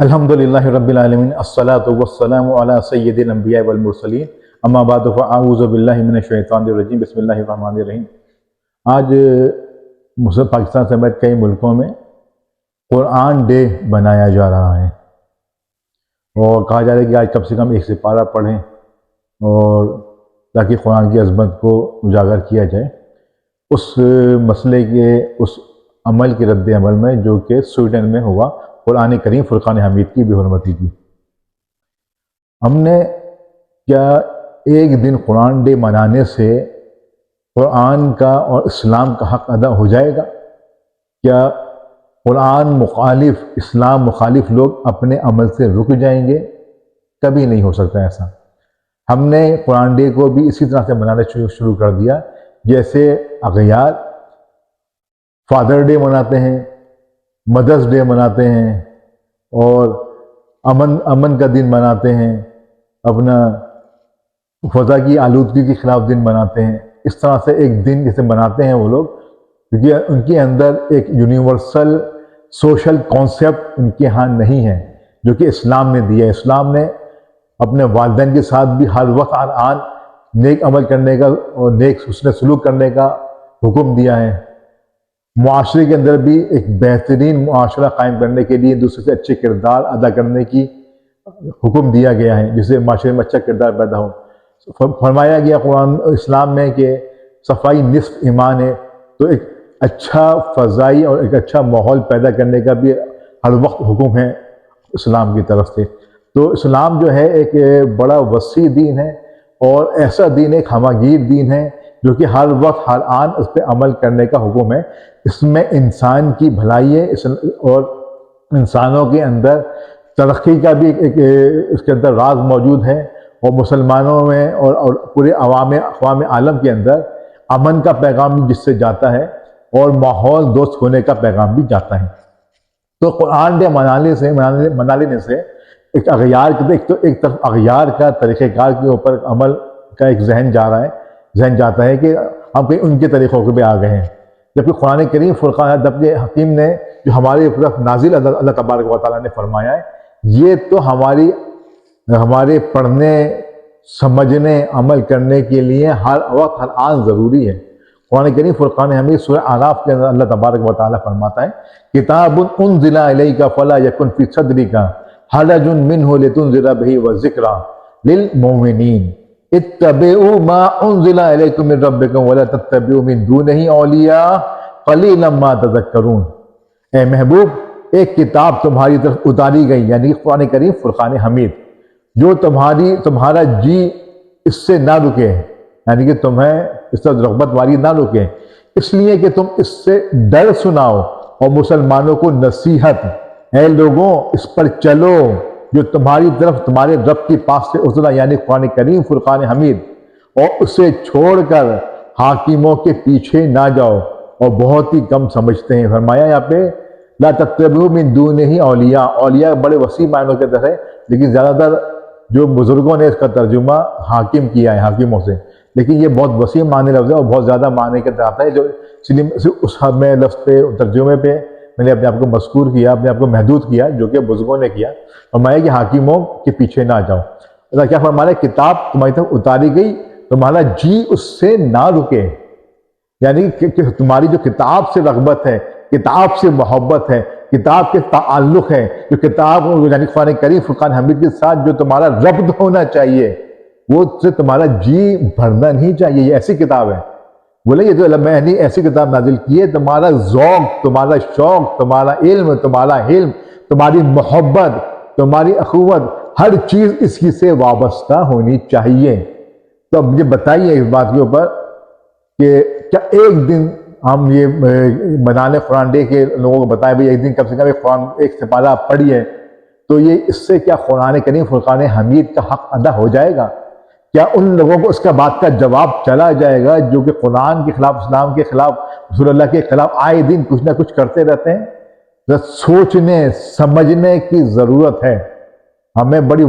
الحمدللہ رب العالمین الصلاۃ والسلام علی سید الانبیاء والمرسلین اما بعد فاعوذ باللہ من الشیطان الرجیم بسم اللہ الرحمن الرحیم۔ آج پاکستان سمیت کئی ملکوں میں قرآن ڈے منایا جا رہا ہے اور کہا جا رہا ہے کہ آج کم سے کم ایک سپارہ پڑھیں اور تاکہ قرآن کی عظمت کو اجاگر کیا جائے۔ اس مسئلے کے اس عمل کے رد عمل میں جو کہ سویڈن میں ہوا، قرآن کریم فرقان حمید کی بے حرمتی کی، ہم نے کیا ایک دن قرآن ڈے منانے سے قرآن کا اور اسلام کا حق ادا ہو جائے گا؟ کیا قرآن مخالف، اسلام مخالف لوگ اپنے عمل سے رک جائیں گے؟ کبھی نہیں ہو سکتا ایسا۔ ہم نے قرآن ڈے کو بھی اسی طرح سے منانا شروع کر دیا جیسے اغیار فادر ڈے مناتے ہیں، مدرس ڈے مناتے ہیں اور امن کا دن مناتے ہیں، اپنا فضا کی آلودگی کے خلاف دن مناتے ہیں۔ اس طرح سے ایک دن جسے مناتے ہیں وہ لوگ، کیونکہ ان کے اندر ایک یونیورسل سوشل کانسیپٹ ان کے ہاں نہیں ہے جو کہ اسلام نے دیا ہے۔ اسلام نے اپنے والدین کے ساتھ بھی ہر وقت آن نیک عمل کرنے کا اور نیک حسن سلوک کرنے کا حکم دیا ہے۔ معاشرے کے اندر بھی ایک بہترین معاشرہ قائم کرنے کے لیے دوسرے سے اچھے کردار ادا کرنے کی حکم دیا گیا ہے، جس سے معاشرے میں اچھا کردار پیدا ہو۔ فرمایا گیا قرآن اسلام میں کہ صفائی نصف ایمان ہے، تو ایک اچھا فضائی اور ایک اچھا ماحول پیدا کرنے کا بھی ہر وقت حکم ہے اسلام کی طرف سے۔ تو اسلام جو ہے ایک بڑا وسیع دین ہے اور ایسا دین، ایک ہمہ گیر دین ہے جو کہ ہر وقت ہر آن اس پہ عمل کرنے کا حکم ہے۔ اس میں انسان کی بھلائی ہے اور انسانوں کے اندر ترقی کا بھی ایک اس کے اندر راز موجود ہے، اور مسلمانوں میں اور پورے اقوام عالم کے اندر امن کا پیغام بھی جس سے جاتا ہے اور ماحول دوست ہونے کا پیغام بھی جاتا ہے۔ تو قرآن ڈے منا لینے سے ایک طرف اغیار کا طریقہ کار کے اوپر عمل کا ایک ذہن جاتا ہے کہ ہم کہیں ان کے طریقوں کے بھی آ گئے ہیں، جبکہ قرآن کریم فرقان حکیم نے جو ہمارے طرف نازل اللہ تبارک و تعالیٰ نے فرمایا ہے، یہ تو ہمارے پڑھنے، سمجھنے، عمل کرنے کے لیے ہر وقت ہر آن ضروری ہے۔ قرآن کریم فرقان حمید سورہ اعراف کے اندر اللہ تبارک و تعالیٰ فرماتا ہے کتاب انزل الیک فلا یکن فی صدرک حرج منہ لتنذر بہ وذکری للمؤمنین اتبعوا ما انزل الیکم من ربکم ولا تتبعوا من دونہ اولیاء قلیلا ما تذکرون۔ اے محبوب، ایک کتاب تمہاری طرف اتاری گئی، یعنی قرآن کریم فرقان حمید، جو تمہارا جی اس سے نہ رکے، یعنی کہ تمہیں اس طرح رغبت والی نہ رکے، اس لیے کہ تم اس سے ڈر سناؤ اور مسلمانوں کو نصیحت، اے لوگوں اس پر چلو جو تمہاری طرف تمہارے رب کے پاس سے اترا، یعنی قرآن کریم فرقان حمید، اور اسے چھوڑ کر حاکموں کے پیچھے نہ جاؤ اور بہت ہی کم سمجھتے ہیں۔ فرمایا یہاں پہ لا تتبعوا من دونہ اولیاء، اولیاء بڑے وسیع معنوں کے اندر ہے، لیکن زیادہ تر جو بزرگوں نے اس کا ترجمہ حاکم کیا ہے، حاکموں سے، لیکن یہ بہت وسیع معنی لفظ ہے اور بہت زیادہ معنی کے اندر آتا ہے، جو اس لیے اس میں لفظ پہ ترجمے پہ میں نے اپنے آپ کو مذکور کیا، اپنے آپ کو محدود کیا، جو کہ بزرگوں نے کیا۔ فرمایا کہ حاکموں کے پیچھے نہ جاؤ۔ اللہ کیا فرمایا؟ کتاب تمہاری طرف اتاری گئی، تمہارا جی اس سے نہ رکے، یعنی کہ تمہاری جو کتاب سے رغبت ہے، کتاب سے محبت ہے، کتاب کے تعلق ہے، جو کتاب یعنی قرآن کریم فرقان حمید کے ساتھ جو تمہارا ربط ہونا چاہیے، وہ سے تمہارا جی بھرنا نہیں چاہیے۔ یہ ایسی کتاب ہے، بولے یہ تو میں نے ایسی کتاب نازل کی ہے، تمہارا ذوق، تمہارا شوق، تمہارا علم، تمہارا حلم، تمہاری محبت، تمہاری اخوت، ہر چیز اس کی سے وابستہ ہونی چاہیے۔ تو اب مجھے بتائیے اس بات کے اوپر کہ کیا ایک دن ہم یہ منانے قرآن ڈے کے لوگوں کو بتائیں بھائی ایک دن کم سے کم ایک سپارہ پڑھیے، تو یہ اس سے کیا قرآن کریم فرقان حمید کا حق ادا ہو جائے گا؟ کیا ان لوگوں کو اس کا بات کا جواب چلا جائے گا جو کہ قرآن کے خلاف، اسلام کے خلاف، رسول اللہ کے خلاف آئے دن کچھ نہ کچھ کرتے رہتے ہیں؟ سوچنے سمجھنے کی ضرورت ہے، ہمیں بڑی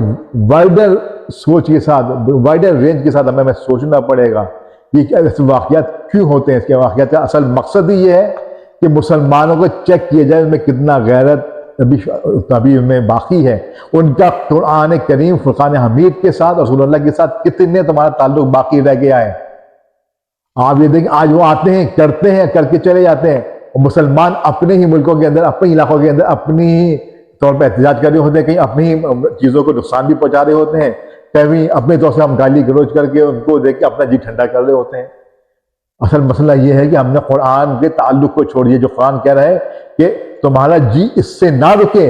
وائڈر سوچ کے ساتھ، وائڈر رینج کے ساتھ ہمیں سوچنا پڑے گا کہ کیا ایسے واقعات کیوں ہوتے ہیں۔ اس کے واقعات کا اصل مقصد ہی یہ ہے کہ مسلمانوں کو چیک کیا جائے ان میں کتنا غیرت، نبی میں باقی ہے، ان کا قرآن کریم فرقان حمید کے ساتھ رسول اللہ کے ساتھ کتنے تمہارا تعلق باقی رہ گیا ہے؟ آپ یہ دیکھیں آج وہ آتے ہیں، کرتے ہیں، کر کے چلے جاتے ہیں، اور مسلمان اپنے ہی ملکوں کے اندر، اپنے علاقوں کے اندر اپنی ہی طور پہ احتجاج کر رہے ہوتے ہیں، کہیں اپنی ہی چیزوں کو نقصان بھی پہنچا رہے ہوتے ہیں، کہیں اپنے طور سے ہم گالی گلوچ کر کے ان کو دیکھ کے اپنا جی ٹھنڈا کر رہے ہوتے ہیں۔ اصل مسئلہ یہ ہے کہ ہم نے قرآن کے تعلق کو چھوڑ دیا، جو قرآن کہہ رہا ہے کہ تمہارا جی اس سے نہ رکے،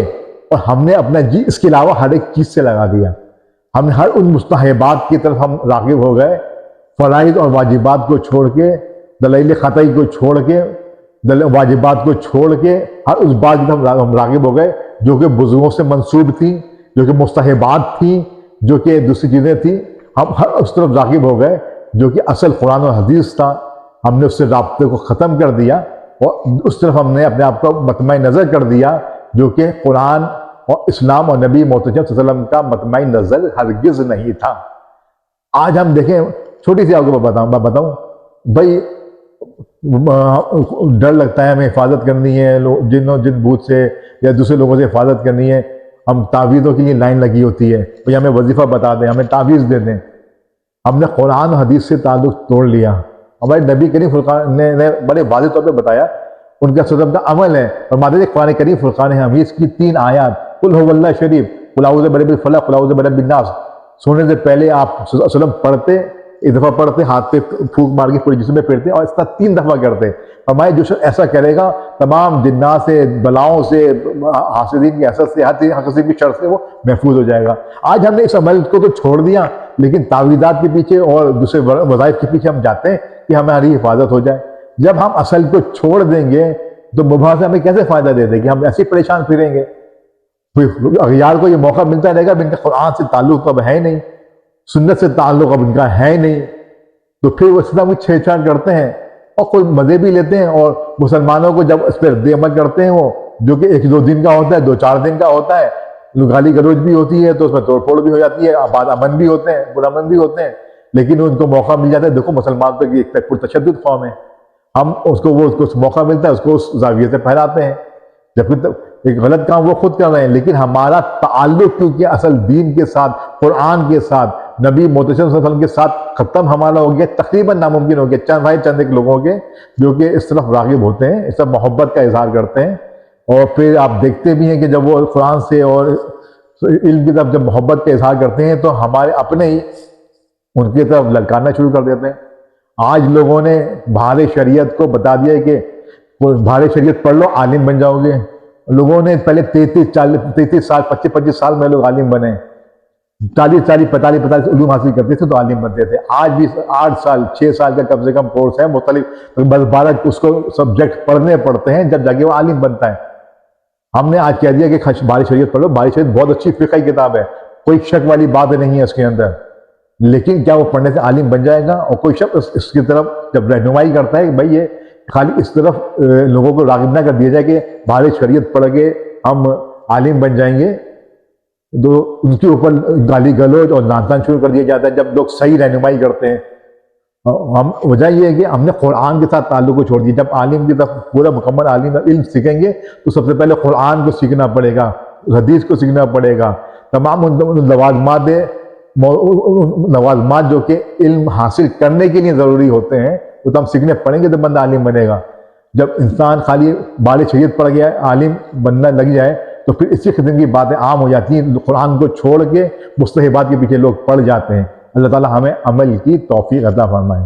اور ہم نے اپنا جی اس کے علاوہ ہر ایک چیز سے لگا دیا۔ ہم ہر ان مستحبات کی طرف ہم راغب ہو گئے، فرائض اور واجبات کو چھوڑ کے، دلائل قطعی کو چھوڑ کے، واجبات کو چھوڑ کے ہر اس بات کی طرف ہم راغب ہو گئے جو کہ بزرگوں سے منسوب تھیں، جو کہ مستحبات تھیں، جو کہ دوسری چیزیں تھیں، ہم ہر اس طرف راغب ہو گئے جو کہ اصل قرآن و حدیث تھا۔ ہم نے اس سے رابطے کو ختم کر دیا، اور اس طرف ہم نے اپنے آپ کو مطمع نظر کر دیا جو کہ قرآن اور اسلام اور نبی محترم صلی اللہ علیہ وسلم کا مطمع نظر ہرگز نہیں تھا۔ آج ہم دیکھیں، چھوٹی سی آپ کو بتاؤں بھائی، ڈر لگتا ہے، ہمیں حفاظت کرنی ہے جن بھوت سے یا دوسرے لوگوں سے حفاظت کرنی ہے، ہم تعویذوں کے لیے لائن لگی ہوتی ہے، بھائی ہمیں وظیفہ بتا دیں، ہمیں تعویذ دے دیں۔ ہم نے قرآن و حدیث سے تعلق توڑ لیا۔ ہمارے نبی کریم فرقان نے بڑے واضح طور پہ بتایا، ان کا سلم کا عمل ہے، اور مادہ قرآن کریم فرقان حمید کی 3 آیات، قل هو اللہ شریف، قل اعوذ برب الفلق، قل اعوذ برب الناس، سونے سے پہلے آپ صلی اللہ علیہ وسلم پڑھتے، ایک دفعہ پڑھتے، ہاتھ پہ پھونک مار کے پورے جسم میں پھیرتے، اور اس کا 3 دفعہ کرتے۔ ہمارے جو شخص ایسا کرے گا، تمام جنات سے، بلاؤں سے، حاسدین کی حسد سے، ہر قسم کی شر سے وہ محفوظ ہو جائے گا۔ آج ہم نے اس عمل کو تو چھوڑ دیا، لیکن تعویذات کے پیچھے اور دوسرے وظائف کے پیچھے ہم جاتے ہیں کہ ہماری حفاظت ہو جائے۔ جب ہم اصل کو چھوڑ دیں گے تو مباح سے ہمیں کیسے فائدہ دے دے گی؟ ہم ایسے پریشان پھریں گے۔ اغیار کو یہ موقع ملتا رہے گا، ان کا قرآن سے تعلق اب ہے نہیں، سنت سے تعلق اب ان کا ہے نہیں، تو پھر وہ اس طرح وہ چھیڑ چھاڑ کرتے ہیں اور خود مزے بھی لیتے ہیں، اور مسلمانوں کو جب اس پہ رد عمل کرتے ہیں، وہ جو کہ 1-2 دن کا ہوتا ہے، 2-4 دن کا ہوتا ہے، گالی گلوچ بھی ہوتی ہے تو اس میں توڑ پھوڑ بھی ہو جاتی ہے، بعد امن بھی ہوتے ہیں، برا امن بھی ہوتے ہیں، لیکن ان کو موقع مل جاتا ہے۔ دیکھو مسلمان تو ایک پرتشدد قوم ہے، ہم اس کو موقع ملتا ہے، اس کو اس زاویے سے پھیلاتے ہیں، جبکہ ایک غلط کام وہ خود کر رہے ہیں۔ لیکن ہمارا تعلق کیونکہ اصل دین کے ساتھ، قرآن کے ساتھ، نبی محترم صلی اللہ علیہ وسلم کے ساتھ ختم ہمارا ہو گیا، تقریباً ناممکن ہو گیا، چند ایک لوگوں کے جو کہ اس طرف راغب ہوتے ہیں، اس طرف محبت کا اظہار کرتے ہیں، اور پھر آپ دیکھتے بھی ہیں کہ جب وہ قرآن سے اور علم کی طرف جب محبت کا اظہار کرتے ہیں تو ہمارے اپنے ہی ان کی طرف للکارنا شروع کر دیتے ہیں۔ آج لوگوں نے بہار شریعت کو بتا دیا کہ بہار شریعت پڑھ لو عالم بن جاؤ گے۔ لوگوں نے پہلے 33 سال 25 سال میں لوگ عالم بنے، 45 علوم حاصل کرتے تھے تو عالم بنتے تھے۔ آج بھی 8 سال 6 سال کا کم سے کم کورس ہے، مختلف 12 اس کو سبجیکٹ پڑھنے پڑتے ہیں جب جا کے وہ عالم بنتا ہے۔ ہم نے آج کہہ دیا کہ بہار شریعت پڑھ لو، بہار شریعت بہت اچھی فقہی کتاب ہے، کوئی شک والی بات نہیں ہے اس کے اندر، لیکن کیا وہ پڑھنے سے عالم بن جائے گا؟ اور کوئی شخص اس کی طرف جب رہنمائی کرتا ہے کہ بھائی یہ خالی اس طرف لوگوں کو راغب نہ کر دیا جائے کہ بہار شریعت پڑھ کے ہم عالم بن جائیں گے، تو ان کے اوپر گالی گلوچ اور نان تان شروع کر دیا جاتا ہے جب لوگ صحیح رہنمائی کرتے ہیں۔ وجہ یہ ہے کہ ہم نے قرآن کے ساتھ تعلق کو چھوڑ دیا۔ جب عالم کی طرف پورا مکمل عالم علم سیکھیں گے تو سب سے پہلے قرآن کو سیکھنا پڑے گا، حدیث کو سیکھنا پڑے گا، تمام لوازمات جو کہ علم حاصل کرنے کے لیے ضروری ہوتے ہیں وہ تو ہم سیکھنے پڑیں گے تو بندہ عالم بنے گا۔ جب انسان خالی بہار شریعت پڑھ گیا عالم بننا لگ جائے تو پھر اسی قسم کی باتیں عام ہو جاتی ہیں، قرآن کو چھوڑ کے مستحبات کے پیچھے لوگ پڑ جاتے ہیں۔ اللہ تعالی ہمیں عمل کی توفیق عطا فرمائے۔